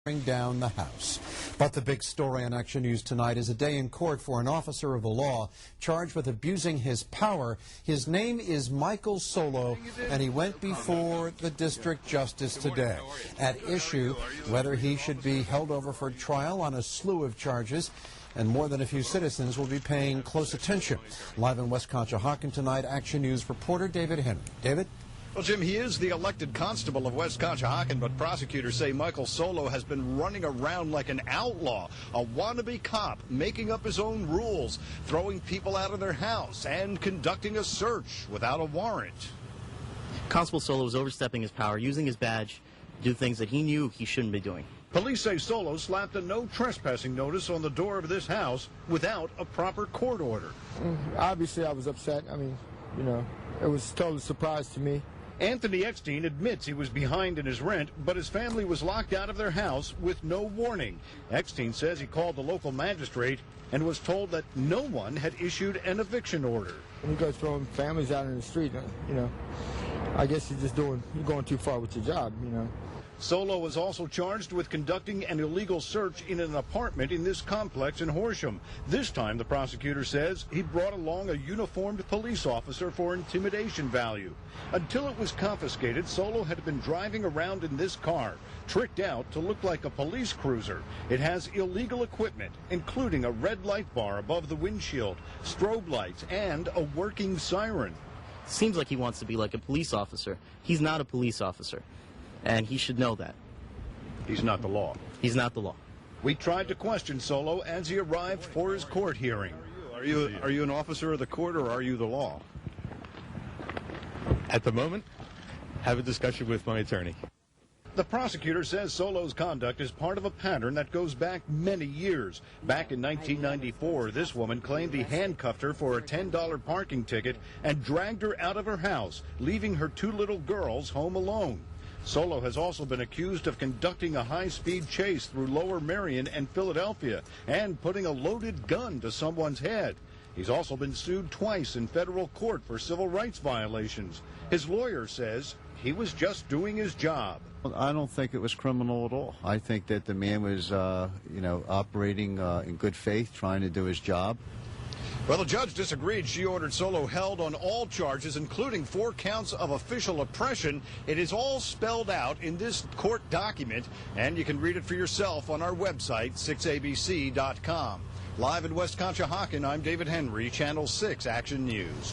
down the house. But the big story on Action News tonight is a day in court for an officer of the law charged with abusing his power. His name is Michael Solow, and he went before the district justice today. At issue, whether he should be held over for trial on a slew of charges, and more than a few citizens will be paying close attention. Live in West Conshohocken tonight, Action News reporter David Henry. David? Well, Jim, he is the elected constable of West Conshohocken, but prosecutors say Michael Solow has been running around like an outlaw, a wannabe cop, making up his own rules, throwing people out of their house, and conducting a search without a warrant. Constable Solow was overstepping his power, using his badge to do things that he knew he shouldn't be doing. Police say Solow slapped a no trespassing notice on the door of this house without a proper court order. Obviously, I was upset. I mean, it was a total surprise to me. Anthony Eckstein admits he was behind in his rent, but his family was locked out of their house with no warning. Eckstein says he called the local magistrate and was told that no one had issued an eviction order. When you go throwing families out in the street, I guess you're going too far with your job, Solow was also charged with conducting an illegal search in an apartment in this complex in Horsham. This time, the prosecutor says he brought along a uniformed police officer for intimidation value. Until it was confiscated, Solow had been driving around in this car, tricked out to look like a police cruiser. It has illegal equipment, including a red light bar above the windshield, strobe lights, and a working siren. Seems like he wants to be like a police officer. He's not a police officer. And he should know that. He's not the law. He's not the law. We tried to question Solow as he arrived for his court hearing. Are you an officer of the court, or are you the law? At the moment, have a discussion with my attorney. The prosecutor says Solow's conduct is part of a pattern that goes back many years. Back in 1994, this woman claimed he handcuffed her for a $10 parking ticket and dragged her out of her house, leaving her two little girls home alone. Solow has also been accused of conducting a high-speed chase through Lower Merion and Philadelphia and putting a loaded gun to someone's head. He's also been sued twice in federal court for civil rights violations. His lawyer says he was just doing his job. I don't think it was criminal at all. I think that the man was, operating in good faith, trying to do his job. Well, the judge disagreed. She ordered Solow held on all charges, including 4 counts of official oppression. It is all spelled out in this court document, and you can read it for yourself on our website, 6abc.com. Live in West Conshohocken, I'm David Henry, Channel 6 Action News.